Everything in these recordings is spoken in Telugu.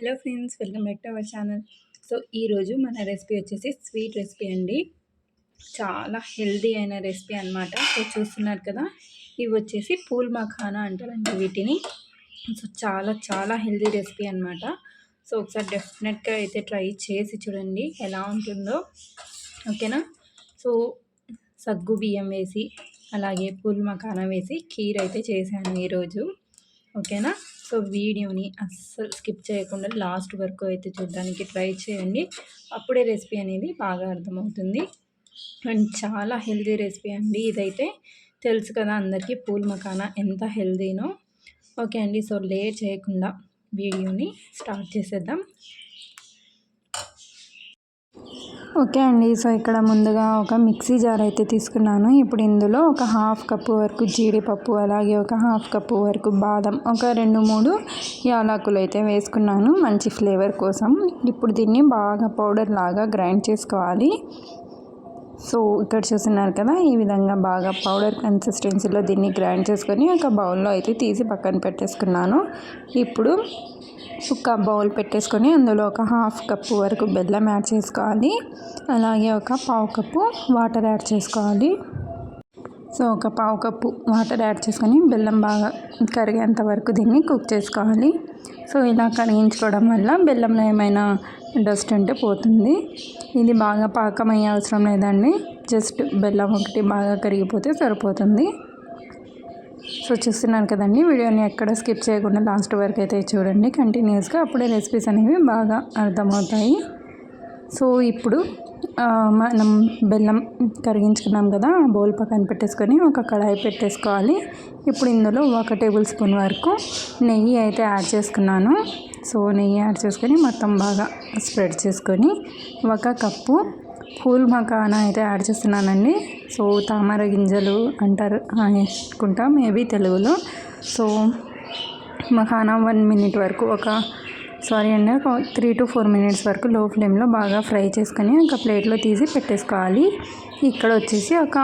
Hello friends, welcome back to our channel. So ఈరోజు మన రెసిపీ వచ్చేసి స్వీట్ రెసిపీ అండి. చాలా హెల్దీ అయిన రెసిపీ అనమాట. సో చూస్తున్నారు కదా, ఇవి వచ్చేసి పూల్ మఖానా అంటారండి వీటిని. సో చాలా హెల్దీ రెసిపీ అనమాట. సో ఒకసారి డెఫినెట్గా అయితే ట్రై చేసి చూడండి ఎలా ఉంటుందో, ఓకేనా. సో సగ్గు బియ్యం వేసి అలాగే పూల్ మఖానా వేసి ఖీర్ అయితే చేశాను ఈరోజు, ఓకేనా. సో వీడియోని అస్సలు స్కిప్ చేయకుండా లాస్ట్ వరకు అయితే చూడడానికి ట్రై చేయండి. అప్పుడే రెసిపీ అనేది బాగా అర్థమవుతుంది. అండ్ చాలా హెల్తీ రెసిపీ అండి ఇదైతే. తెలుసు కదా అందరికీ పూల్ మఖానా ఎంత హెల్తీనో. ఓకే అండి, సో లేట్ చేయకుండా వీడియోని స్టార్ట్ చేసేద్దాం. ఓకే అండి, సో ఇక్కడ ముందుగా ఒక మిక్సీ జార్ అయితే తీసుకున్నాను. ఇప్పుడు ఇందులో ఒక హాఫ్ కప్పు వరకు జీడిపప్పు, అలాగే ఒక హాఫ్ కప్పు వరకు బాదం, ఒక 2-3 యాలకులు అయితే వేసుకున్నాను మంచి ఫ్లేవర్ కోసం. ఇప్పుడు దీన్ని బాగా పౌడర్ లాగా గ్రైండ్ చేసుకోవాలి. సో ఇక్కడ చూస్తున్నారు కదా, ఈ విధంగా బాగా పౌడర్ కన్సిస్టెన్సీలో దీన్ని గ్రైండ్ చేసుకొని ఒక బౌల్లో అయితే తీసి పక్కన పెట్టేసుకున్నాను. ఇప్పుడు ఒక బౌల్ పెట్టేసుకొని అందులో ఒక హాఫ్ కప్పు వరకు బెల్లం యాడ్ చేసుకోవాలి. అలాగే ఒక పావు కప్పు వాటర్ యాడ్ చేసుకోవాలి. సో ఒక పావు కప్పు వాటర్ యాడ్ చేసుకొని బెల్లం బాగా కరిగేంత వరకు దీన్ని కుక్ చేసుకోవాలి. సో ఇలా కరిగించుకోవడం వల్ల బెల్లంలో ఏమైనా డస్ట్ ఉంటే పోతుంది. ఇది బాగా పాకమయ్యే అవసరం లేదండి, జస్ట్ బెల్లం ఒకటి బాగా కరిగిపోతే సరిపోతుంది. సో చూస్తున్నారు కదండి, వీడియోని ఎక్కడ స్కిప్ చేయకుండా లాస్ట్ వరకు అయితే చూడండి కంటిన్యూస్గా, అప్పుడే రెసిపీస్ అనేవి బాగా అర్థమవుతాయి. సో ఇప్పుడు మనం బెల్లం కరిగించుకున్నాం కదా, ఆ బౌల్ పక్కన పెట్టేసుకొని ఒక కడాయి పెట్టేసుకోవాలి. ఇప్పుడు ఇందులో 1 టేబుల్ స్పూన్ వరకు నెయ్యి అయితే యాడ్ చేసుకున్నాను. సో నెయ్యి యాడ్ చేసుకొని మొత్తం బాగా స్ప్రెడ్ చేసుకొని 1 కప్పు పూల్ మఖానా అయితే యాడ్ చేస్తున్నానండి. సో తామర గింజలు అంటారు అనుకుంటా మేబీ తెలుగులో. సో మఖానా 1 మినిట్ వరకు ఒక 3 to 4 మినిట్స్ వరకు లో ఫ్లేమ్లో బాగా ఫ్రై చేసుకొని ఒక ప్లేట్లో తీసి పెట్టేసుకోవాలి. ఇక్కడ వచ్చేసి ఒక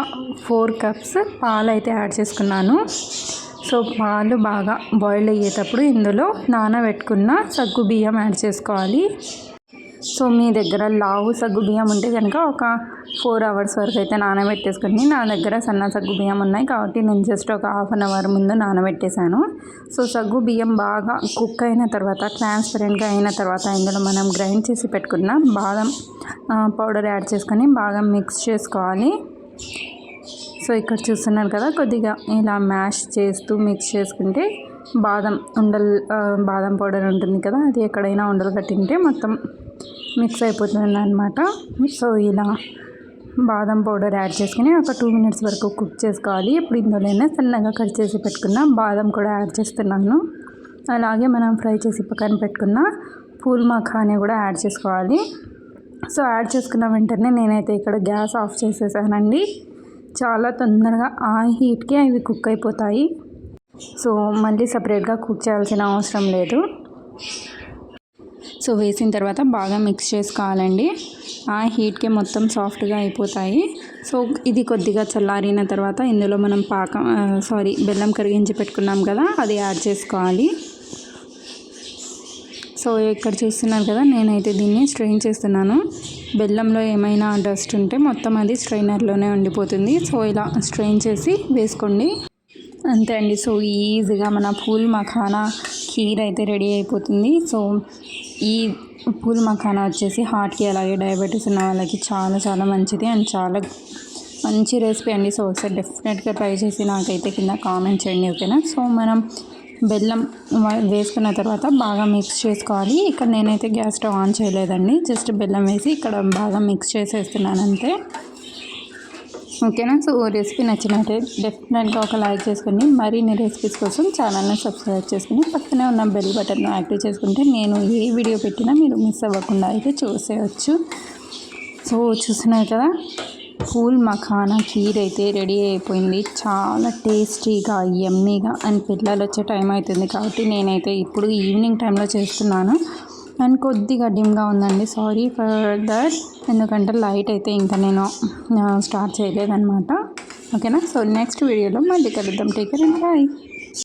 4 కప్స్ పాలు అయితే యాడ్ చేసుకున్నాను. సో పాలు బాగా బాయిల్ అయ్యేటప్పుడు ఇందులో నానబెట్టుకున్న సగ్గు బియ్యం యాడ్ చేసుకోవాలి. సో మీ దగ్గర లావు సగ్గు బియ్యం ఉంటే కనుక ఒక 4 అవర్స్ వరకు అయితే నానబెట్టేసుకొని, నా దగ్గర సన్న సగ్గు బియ్యం ఉన్నాయి కాబట్టి నేను జస్ట్ ఒక హాఫ్ అన్ అవర్ ముందు నానబెట్టేశాను. సో సగ్గు బియ్యం బాగా కుక్ అయిన తర్వాత, ట్రాన్స్పరెంట్గా అయిన తర్వాత ఇందులో మనం గ్రైండ్ చేసి పెట్టుకున్న బాదం పౌడర్ యాడ్ చేసుకొని బాగా మిక్స్ చేసుకోవాలి. సో ఇక్కడ చూస్తున్నారు కదా, కొద్దిగా ఇలా మ్యాష్ చేస్తూ మిక్స్ చేసుకుంటే బాదం పౌడర్ ఉంటుంది కదా, అది ఎక్కడైనా ఉండలు కట్టింటే మొత్తం మిక్స్ అయిపోతుంది అన్నమాట. సో ఇలా బాదం పౌడర్ యాడ్ చేసుకుని ఒక 2 మినిట్స్ వరకు కుక్ చేసుకోవాలి. ఇప్పుడు ఇందులోనే సన్నగా కట్ చేసి పెట్టుకున్న బాదం కూడా యాడ్ చేస్తున్నాను. అలాగే మనం ఫ్రై చేసి పక్కన పెట్టుకున్న పూల్ మఖానా కూడా యాడ్ చేసుకోవాలి. సో యాడ్ చేసుకున్న వెంటనే నేనైతే ఇక్కడ గ్యాస్ ఆఫ్ చేసేసానండి. చాలా తొందరగా ఆ హీట్కి అవి కుక్ అయిపోతాయి. సో మళ్ళీ సపరేట్గా కుక్ చేయాల్సిన అవసరం లేదు. సో వేసిన తర్వాత బాగా మిక్స్ చేసుకోవాలండి. ఆ హీట్కి మొత్తం సాఫ్ట్గా అయిపోతాయి. సో ఇది కొద్దిగా చల్లారిన తర్వాత ఇందులో మనం బెల్లం కరిగించి పెట్టుకున్నాం కదా, అది యాడ్ చేసుకోవాలి. సో ఇక్కడ చూస్తున్నారు కదా, నేనైతే దీన్ని స్ట్రెయిన్ చేస్తున్నాను. బెల్లంలో ఏమైనా డస్ట్ ఉంటే మొత్తం అది స్ట్రైనర్లోనే ఉండిపోతుంది. సో ఇలా స్ట్రెయిన్ చేసి వేసుకోండి, అంతే అండి. సో ఈజీగా మన పూల్ మఖానా ఖీర్ అయితే రెడీ అయిపోతుంది. సో ఈ పూల్ మఖానా వచ్చేసి హార్ట్కి అలాగే డయాబెటీస్ ఉన్న వాళ్ళకి చాలా మంచిది అండ్ చాలా మంచి రెసిపీ అండి. సో ఒకసారి డెఫినెట్గా ట్రై చేసి నాకైతే కింద కామెంట్ చేయండి, ఓకేనా. సో మనం బెల్లం వేసుకున్న తర్వాత బాగా మిక్స్ చేసుకోవాలి. ఇక్కడ నేనైతే గ్యాస్ స్టవ్ ఆన్ చేయలేదండి, జస్ట్ బెల్లం వేసి ఇక్కడ బాగా మిక్స్ చేసేస్తున్నాను అంతే, ఓకేనా. సో రెసిపీ నచ్చినట్టే డెఫినెట్గా ఒక లైక్ చేసుకుని మరిన్ని రెసిపీస్ కోసం ఛానల్ని సబ్స్క్రైబ్ చేసుకుని పక్కనే ఉన్న బెల్ బటన్ యాక్టివ్ చేసుకుంటే నేను ఏ వీడియో పెట్టినా మీరు మిస్ అవ్వకుండా అయితే చూసేయచ్చు. సో చూస్తున్నారు కదా, పూల్ మఖానా ఖీర్ అయితే రెడీ అయిపోయింది. చాలా టేస్టీగా యమ్మీగా అండ్ పిల్లలు వచ్చే టైం అవుతుంది కాబట్టి నేనైతే ఇప్పుడు ఈవినింగ్ టైంలో చేస్తున్నాను. అండ్ కొద్దిగా డిమ్గా ఉందండి, సారీ ఫర్ దట్, ఎందుకంటే లైట్ అయితే ఇంకా నేను స్టార్ట్ చేయలేదన్నమాట, ఓకేనా. సో నెక్స్ట్ వీడియోలో మళ్ళీ కలుద్దాం. Take care and bye.